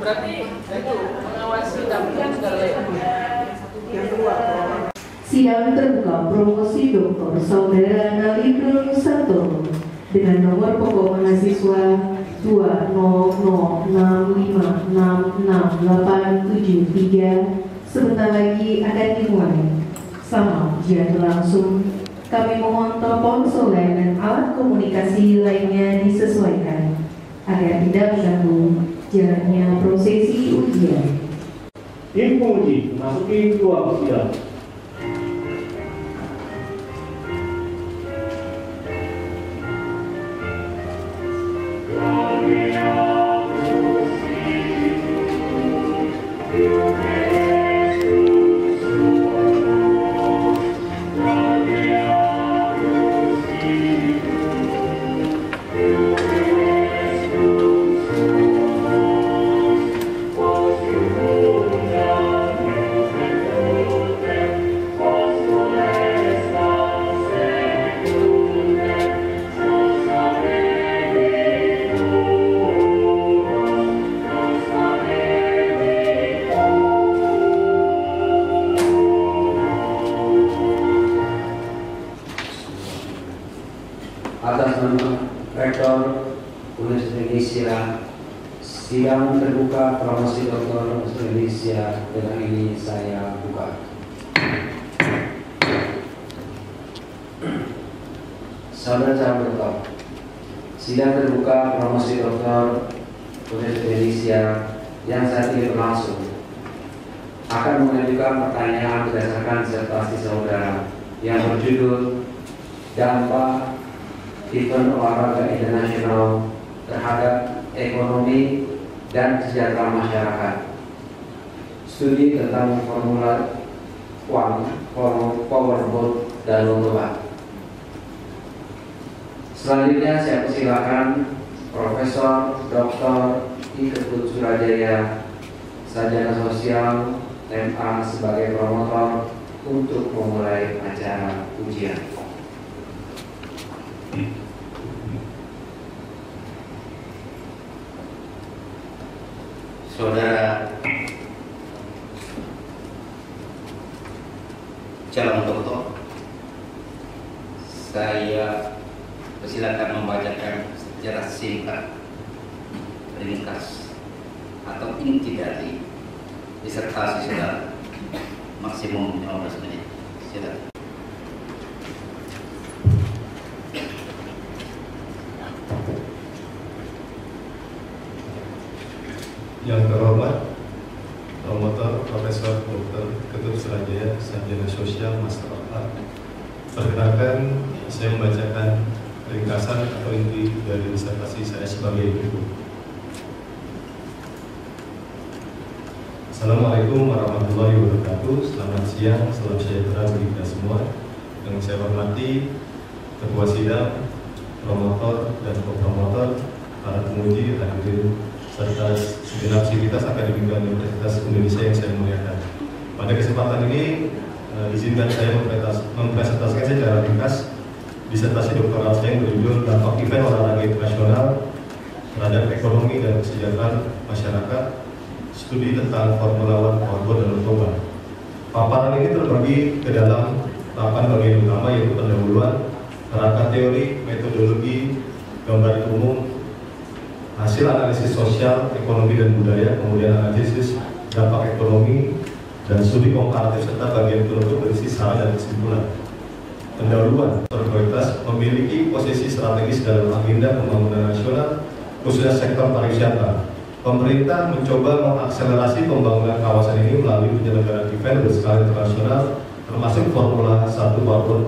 Berarti itu mengawasi dampingan segala yang kedua. Sidang terbuka promosi Dr. Saudara Nalindro Nusantoro dengan nomor pokok mahasiswa 20065668873 sebentar lagi akan dimulai. Sama ujian berlangsung, kami mohon telepon solar dan alat komunikasi lainnya disesuaikan agar tidak mengganggu jalannya prosesi ujian. Info uji memasuki ruang sidang. Atas nama Rektor Universitas Indonesia, sidang terbuka promosi Doktor Universitas Indonesia dengan ini saya buka. Saudara calon doktor, sidang terbuka promosi Doktor Universitas Indonesia yang saat ini berlangsung akan mengajukan pertanyaan berdasarkan disertasi saudara yang berjudul dampak event olahraga internasional terhadap ekonomi dan kesejahteraan masyarakat. Studi tentang formula uang, powerboat, dan lomba. Selanjutnya saya persilakan Profesor Dr. I. Ketut Surajaya, Sarjana Sosial MA sebagai promotor untuk memulai acara ujian. Saudara calon doktor, saya persilakan membacakan secara singkat, ringkas, atau inti dari disertasi saudara, maksimum 15 menit. Silakan. Yang terhormat promotor Profesor Dr. Ketut Surajaya, Sarjana Sosial Master of Art, perkenalkan saya membacakan ringkasan atau inti dari disertasi saya sebagai berikut. Assalamualaikum warahmatullahi wabarakatuh. Selamat siang, salam sejahtera bagi kita semua. Yang saya hormati Ketua Sidang, promotor dan kopromotor, para penguji, hadirin serta segenap sivitas Akademika Universitas Indonesia yang saya muliakan. Pada kesempatan ini, izinkan saya mempresentasikan secara ringkas disertasi doktoral saya yang berjudul dampak event olahraga internasional terhadap ekonomi dan kesejahteraan masyarakat, studi tentang Formula One, powerboat, dan lomba. Paparan ini terbagi ke dalam 8 bagian utama, yaitu pendahuluan, kerangka teori, metodologi, gambaran umum, hasil analisis sosial, ekonomi, dan budaya, kemudian analisis dampak ekonomi, dan studi komparatif, serta bagian penutup berisi saran dan kesimpulan. Pendahuluan, prioritas memiliki posisi strategis dalam agenda pembangunan nasional, khususnya sektor pariwisata. Pemerintah mencoba mengakselerasi pembangunan kawasan ini melalui penyelenggaraan event berskala internasional, termasuk Formula 1 powerboat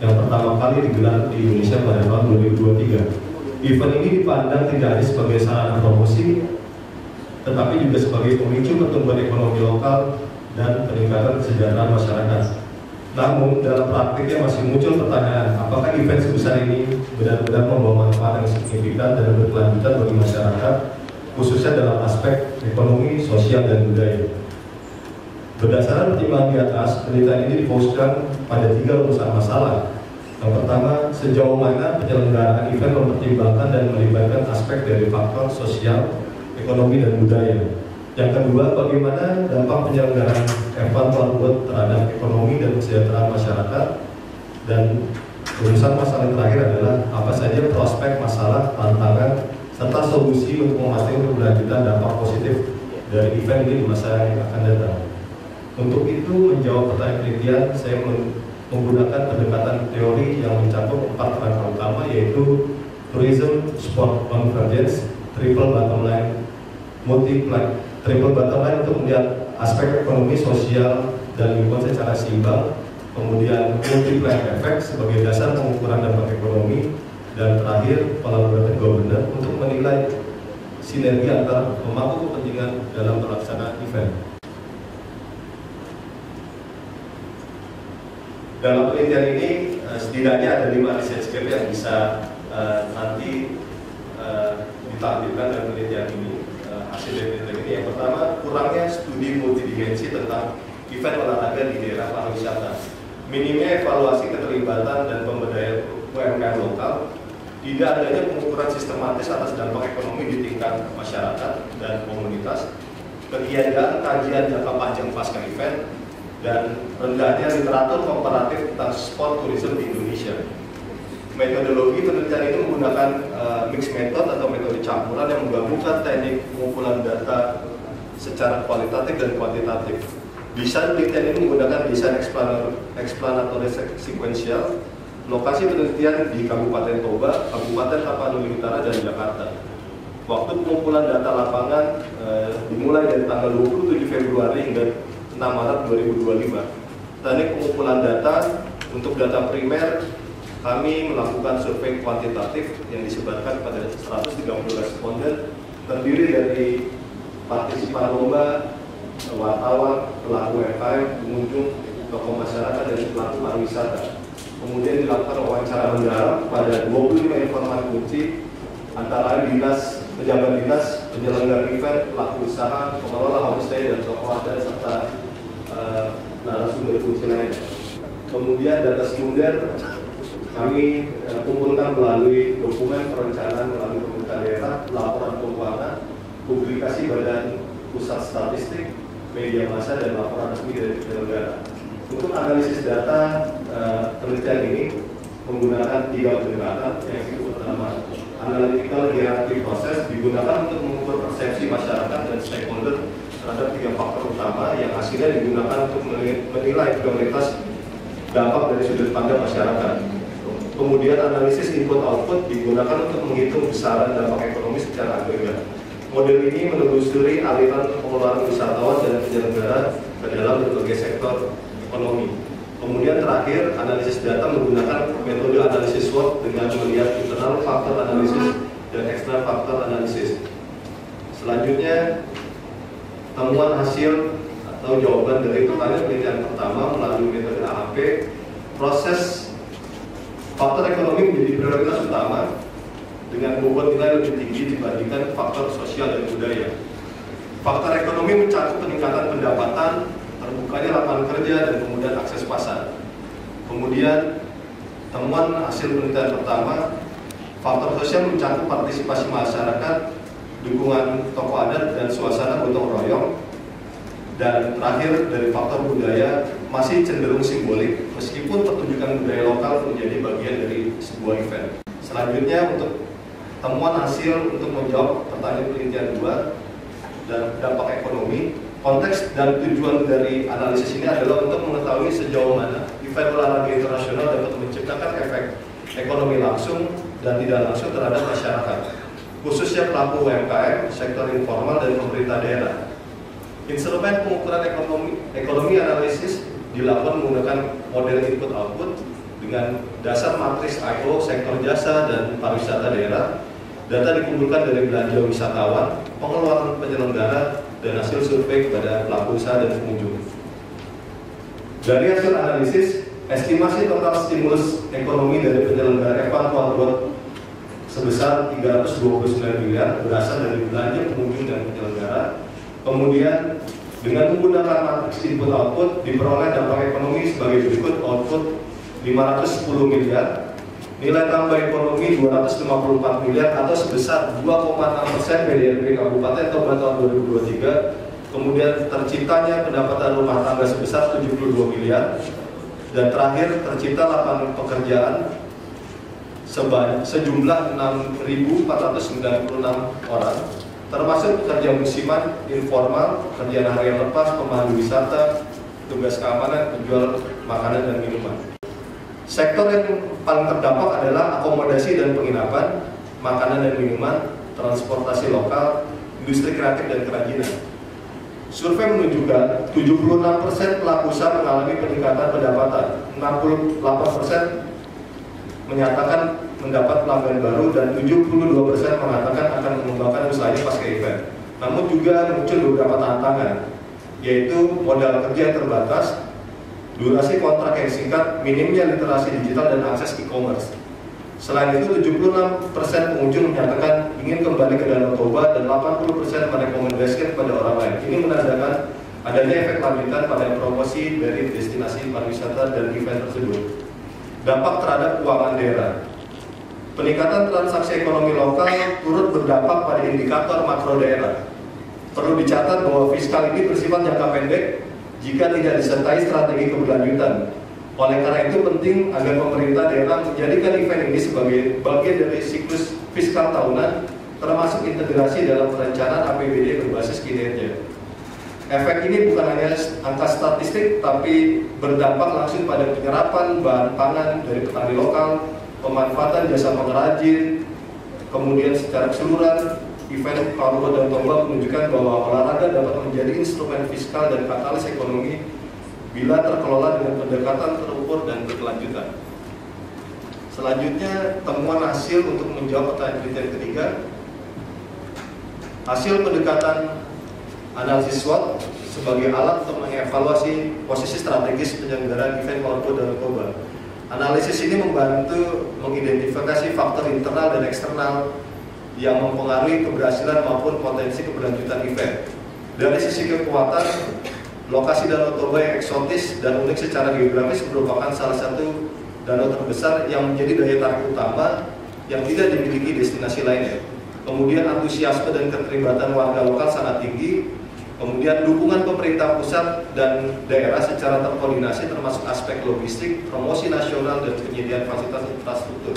yang pertama kali digelar di Indonesia pada tahun 2023. Event ini dipandang tidak hanya sebagai sarana promosi, tetapi juga sebagai pemicu pertumbuhan ekonomi lokal dan peningkatan kesejahteraan masyarakat. Namun, dalam praktiknya masih muncul pertanyaan, apakah event sebesar ini benar-benar membawa manfaat yang signifikan dan berkelanjutan bagi masyarakat, khususnya dalam aspek ekonomi, sosial, dan budaya. Berdasarkan pertimbangan di atas, penelitian ini difokuskan pada 3 rumusan masalah. Yang pertama, sejauh mana penyelenggaraan event mempertimbangkan dan melibatkan aspek dari faktor sosial, ekonomi, dan budaya. Yang kedua, bagaimana dampak penyelenggaraan F1 World Road terhadap ekonomi dan kesejahteraan masyarakat. Dan urusan masalah yang terakhir adalah apa saja prospek, masalah, tantangan, serta solusi untuk memastikan keberlanjutan dampak positif dari event ini di masa yang akan datang. Untuk itu, menjawab pertanyaan penelitian, saya menggunakan pendekatan teori yang mencakup 4 kerangka utama, yaitu tourism, sport, convergence, triple bottom line, triple bottom line untuk melihat aspek ekonomi, sosial, dan lingkungan secara seimbang, kemudian multiplier effect sebagai dasar pengukuran dampak ekonomi, dan terakhir collaborative governance untuk menilai sinergi antara pemangku kepentingan dalam pelaksanaan event. Dalam penelitian ini setidaknya ada 5 research gap yang bisa nanti ditampilkan dalam penelitian ini. Hasil dari penelitian ini, yang pertama, kurangnya studi multidimensi tentang event olahraga di daerah pariwisata, minimnya evaluasi keterlibatan dan pemberdayaan UMKM lokal, tidak adanya pengukuran sistematis atas dampak ekonomi di tingkat masyarakat dan komunitas, ketiadaan kajian jangka panjang pasca event, dan rendahnya literatur komparatif tentang sport tourism di Indonesia. Metodologi penelitian ini menggunakan mixed method atau metode campuran yang menggabungkan teknik pengumpulan data secara kualitatif dan kuantitatif. Desain penelitian ini menggunakan desain explanatory sequential. Lokasi penelitian di Kabupaten Toba, Kabupaten Tapanuli Utara, dan Jakarta. Waktu pengumpulan data lapangan dimulai dari tanggal 27 Februari hingga 6 Maret 2025. Teknik pengumpulan data untuk data primer, kami melakukan survei kuantitatif yang disebarkan pada 130 responden, terdiri dari partisipan lomba, wartawan, pelaku UMKM, pengunjung, tokoh masyarakat, dan pelaku pariwisata. Kemudian dilakukan wawancara mendalam pada 25 informan kunci, antara lain dinas, pejabat dinas, penyelenggara event, pelaku usaha, pengelola homestay, dan tokoh adat, serta narasumber kunci lain. Kemudian data sekunder kami kumpulkan melalui dokumen perencanaan melalui pemerintah daerah, laporan keuangan, publikasi Badan Pusat Statistik, media massa, dan laporan resmi dari penyelenggara. Untuk analisis data penelitian ini menggunakan 3 pendekatan. Yang pertama, analytical hierarchy process, digunakan untuk mengukur persepsi masyarakat dan stakeholder terhadap 3 faktor utama yang hasilnya digunakan untuk menilai prioritas dampak dari sudut pandang masyarakat. Kemudian analisis input-output digunakan untuk menghitung besaran dampak ekonomi secara agregat. Model ini menelusuri aliran pengeluaran wisatawan dan penyelenggara ke dalam berbagai sektor ekonomi. Kemudian terakhir, analisis data menggunakan metode analisis SWOT dengan melihat internal faktor analisis dan eksternal faktor analisis. Selanjutnya, temuan hasil atau jawaban dari pertanyaan penelitian pertama melalui metode AHP, proses faktor ekonomi menjadi prioritas utama dengan bobot nilai lebih tinggi dibandingkan faktor sosial dan budaya. Faktor ekonomi mencakup peningkatan pendapatan, terbukanya lapangan kerja, dan kemudian akses pasar. Kemudian temuan hasil penelitian pertama, faktor sosial mencakup partisipasi masyarakat, dukungan tokoh adat, dan suasana gotong royong. Dan terakhir dari faktor budaya masih cenderung simbolik, meskipun pertunjukan budaya lokal menjadi bagian dari sebuah event. Selanjutnya, untuk temuan hasil untuk menjawab pertanyaan penelitian 2 dan dampak ekonomi, konteks dan tujuan dari analisis ini adalah untuk mengetahui sejauh mana event olahraga internasional dapat menciptakan efek ekonomi langsung dan tidak langsung terhadap masyarakat, khususnya pelaku UMKM, sektor informal, dan pemerintah daerah. Instrumen pengukuran ekonomi analisis dilakukan menggunakan model input-output dengan dasar matris IO, sektor jasa, dan pariwisata daerah. Data dikumpulkan dari belanja wisatawan, pengeluaran penyelenggara, dan hasil survei kepada pelaku usaha dan pengunjung. Dari hasil analisis, estimasi total stimulus ekonomi dari penyelenggara F1 World Road sebesar 329 miliar berasal dari belanja pengunjung dan penyelenggara. Kemudian dengan menggunakan matriks input-output diperoleh dampak ekonomi sebagai berikut: output 510 miliar, nilai tambah ekonomi 254 miliar atau sebesar 2,6% PDRB Kabupaten Toba tahun 2023 kemudian terciptanya pendapatan rumah tangga sebesar 72 miliar, dan terakhir tercipta lapangan pekerjaan sejumlah 6.496 orang, termasuk pekerja musiman, informal, pekerjaan harian lepas, pemandu wisata, tugas keamanan, penjual makanan dan minuman. Sektor yang paling terdampak adalah akomodasi dan penginapan, makanan dan minuman, transportasi lokal, industri kreatif dan kerajinan. Survei menunjukkan 76% pelaku usaha mengalami peningkatan pendapatan, 68% menyatakan mendapat pelanggan baru, dan 72% mengatakan akan mengembangkan usahanya pasca event. Namun juga muncul beberapa tantangan, yaitu modal kerja yang terbatas, durasi kontrak yang singkat, minimnya literasi digital dan akses e-commerce. Selain itu, 76% pengunjung menyatakan ingin kembali ke Danau Toba dan 80% merekomendasikan kepada orang lain. Ini menandakan adanya efek lanjutan pada promosi dari destinasi pariwisata dan event tersebut. Dampak terhadap keuangan daerah. Peningkatan transaksi ekonomi lokal turut berdampak pada indikator makro daerah. Perlu dicatat bahwa fiskal ini bersifat jangka pendek jika tidak disertai strategi keberlanjutan. Oleh karena itu penting agar pemerintah daerah menjadikan event ini sebagai bagian dari siklus fiskal tahunan, termasuk integrasi dalam perencanaan APBD berbasis kinerja. Efek ini bukan hanya angka statistik, tapi berdampak langsung pada penyerapan bahan pangan dari petani lokal, pemanfaatan jasa pengrajin, kemudian secara keseluruhan event Papua dan Toba menunjukkan bahwa olahraga dapat menjadi instrumen fiskal dan katalis ekonomi bila terkelola dengan pendekatan terukur dan berkelanjutan. Selanjutnya, temuan hasil untuk menjawab pertanyaan kriteria ketiga. Hasil pendekatan analisis SWOT sebagai alat untuk mengevaluasi posisi strategis penyelenggaraan event Papua dan Toba. Analisis ini membantu mengidentifikasi faktor internal dan eksternal yang mempengaruhi keberhasilan maupun potensi keberlanjutan event. Dari sisi kekuatan, lokasi Danau Toba yang eksotis dan unik secara geografis merupakan salah satu danau terbesar yang menjadi daya tarik utama yang tidak dimiliki destinasi lainnya. Kemudian antusiasme dan keterlibatan warga lokal sangat tinggi. Kemudian dukungan pemerintah pusat dan daerah secara terkoordinasi termasuk aspek logistik, promosi nasional, dan penyediaan fasilitas infrastruktur.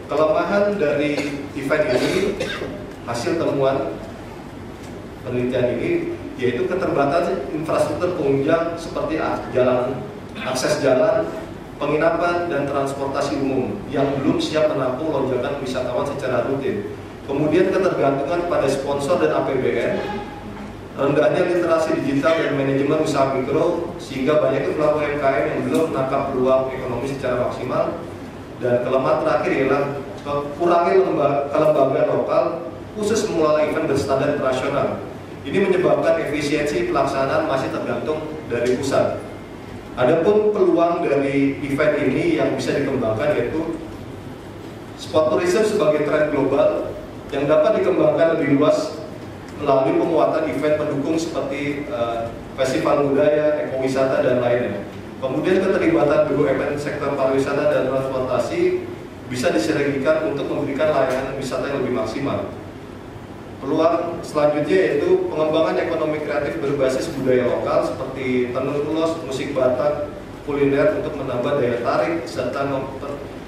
Kelemahan dari event ini, hasil temuan penelitian ini, yaitu keterbatasan infrastruktur penunjang seperti akses jalan, penginapan, dan transportasi umum yang belum siap menampung lonjakan wisatawan secara rutin. Kemudian ketergantungan pada sponsor dan APBN, rendahnya literasi digital dan manajemen usaha mikro, sehingga banyak pelaku UMKM yang belum menangkap peluang ekonomi secara maksimal. Dan kelemahan terakhir ialah kurangnya kelembagaan lokal khusus mengelola event berstandar internasional. Ini menyebabkan efisiensi pelaksanaan masih tergantung dari pusat. Adapun peluang dari event ini yang bisa dikembangkan yaitu sport tourism sebagai tren global yang dapat dikembangkan lebih luas melalui penguatan event pendukung seperti festival budaya, ekowisata, dan lainnya. Kemudian keterlibatan BUMN sektor pariwisata dan transportasi bisa disinergikan untuk memberikan layanan wisata yang lebih maksimal. Peluang selanjutnya yaitu pengembangan ekonomi kreatif berbasis budaya lokal seperti tenun ulos, musik Batak, kuliner untuk menambah daya tarik serta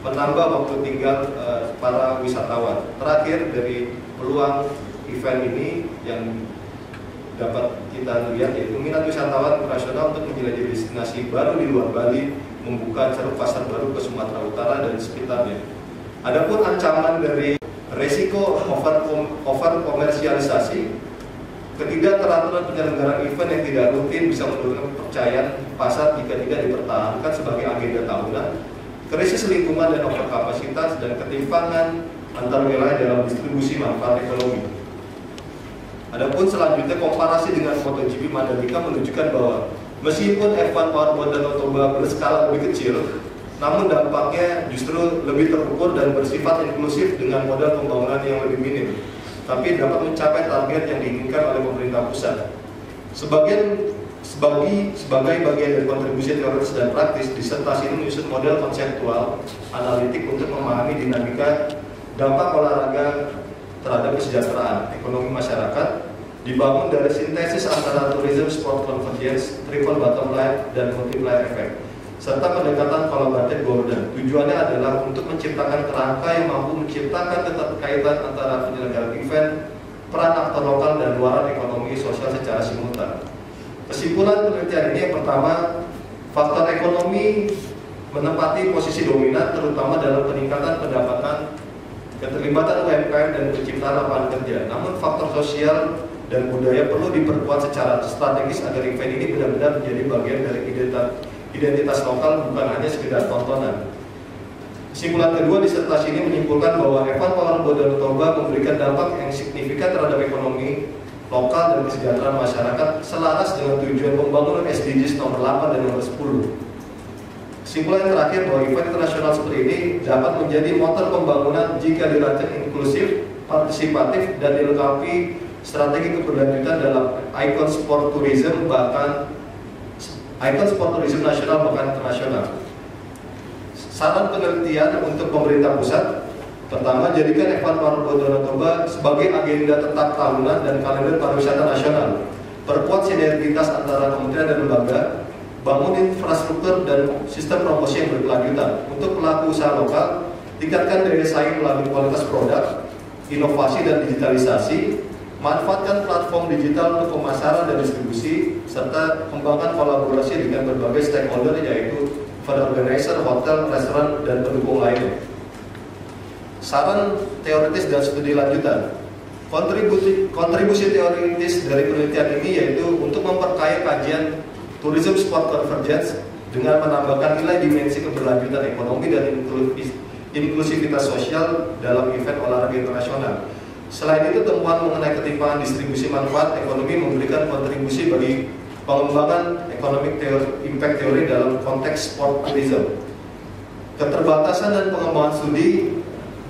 menambah waktu tinggal para wisatawan. Terakhir, dari peluang event ini yang dapat kita lihat yaitu minat wisatawan internasional untuk menjelajahi destinasi baru di luar Bali, membuka ceruk pasar baru ke Sumatera Utara dan sekitarnya. Adapun ancaman dari resiko over komersialisasi, ketidakteraturan penyelenggaraan event yang tidak rutin bisa menurunkan kepercayaan pasar jika tidak dipertahankan sebagai agenda tahunan, krisis lingkungan dan overkapasitas, dan ketimpangan antar wilayah dalam distribusi manfaat ekonomi. Adapun selanjutnya, komparasi dengan MotoGP Mandalika menunjukkan bahwa meskipun F1 Powerboat Danau Toba berskala lebih kecil, namun dampaknya justru lebih terukur dan bersifat inklusif dengan modal pembangunan yang lebih minim, tapi dapat mencapai target yang diinginkan oleh pemerintah pusat. Sebagai bagian dari kontribusi teoritis dan praktis, disertasi ini menyusun model konseptual analitik untuk memahami dinamika dampak olahraga terhadap kesejahteraan ekonomi masyarakat, dibangun dari sintesis antara tourism sport convergence, triple bottom line, dan multiplier effect, serta pendekatan collaborative governance. Tujuannya adalah untuk menciptakan kerangka yang mampu menciptakan keterkaitan antara penyelenggara event, peran aktor lokal, dan luaran ekonomi sosial secara simultan. Kesimpulan penelitian ini yang pertama, faktor ekonomi menempati posisi dominan terutama dalam peningkatan pendapatan, keterlibatan UMKM, dan penciptaan lapangan kerja. Namun faktor sosial dan budaya perlu diperkuat secara strategis agar event ini benar-benar menjadi bagian dari identitas lokal, bukan hanya sekedar tontonan. Kesimpulan kedua, disertasi ini menyimpulkan bahwa event Powerboat Danau Toba memberikan dampak yang signifikan terhadap ekonomi lokal dan kesejahteraan masyarakat selaras dengan tujuan pembangunan SDGs nomor 8 dan nomor 10. Kesimpulan yang terakhir bahwa event internasional seperti ini dapat menjadi motor pembangunan jika dirancang inklusif, partisipatif, dan dilengkapi strategi keberlanjutan dalam ikon sport tourism nasional bahkan internasional. Saran penelitian untuk pemerintah pusat: pertama, jadikan event Powerboat Danau Toba sebagai agenda tetap tahunan dan kalender pariwisata nasional. Perkuat sinergitas antara kementerian dan lembaga, bangun infrastruktur dan sistem promosi yang berkelanjutan. Untuk pelaku usaha lokal, tingkatkan daya saing melalui kualitas produk, inovasi dan digitalisasi, manfaatkan platform digital untuk pemasaran dan distribusi, serta kembangkan kolaborasi dengan berbagai stakeholder yaitu event organizer, hotel, restoran, dan pendukung lainnya. Saran teoritis dan studi lanjutan. Kontribusi teoritis dari penelitian ini yaitu untuk memperkaya kajian tourism sport convergence dengan menambahkan nilai dimensi keberlanjutan ekonomi dan inklusivitas sosial dalam event olahraga internasional. Selain itu, temuan mengenai ketimpangan distribusi manfaat ekonomi memberikan kontribusi bagi pengembangan economic impact theory dalam konteks sport tourism. Keterbatasan dan pengembangan studi,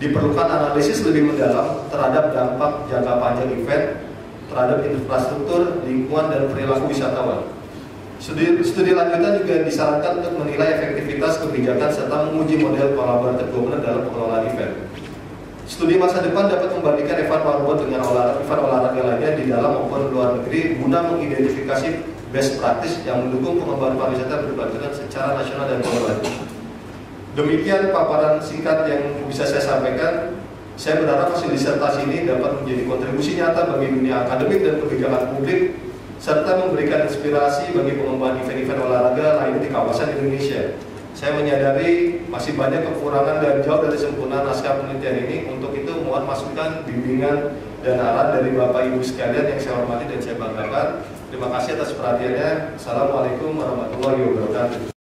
diperlukan analisis lebih mendalam terhadap dampak jangka panjang event terhadap infrastruktur, lingkungan, dan perilaku wisatawan. Studi lanjutan juga disarankan untuk menilai efektivitas kebijakan serta menguji model collaborative governance dalam pengelolaan event. Studi masa depan dapat membandingkan event Powerboat dengan event olahraga lainnya di dalam maupun luar negeri guna mengidentifikasi best practice yang mendukung pengembangan pariwisata berkelanjutan secara nasional dan global. Demikian paparan singkat yang bisa saya sampaikan. Saya berharap hasil disertasi ini dapat menjadi kontribusi nyata bagi dunia akademik dan kebijakan publik, serta memberikan inspirasi bagi pengembangan event-event olahraga lainnya di kawasan Indonesia. Saya menyadari masih banyak kekurangan dan jauh dari sempurna naskah penelitian ini. Untuk itu mohon masukan, bimbingan, dan arahan dari Bapak Ibu sekalian yang saya hormati dan saya banggakan. Terima kasih atas perhatiannya. Assalamualaikum warahmatullahi wabarakatuh.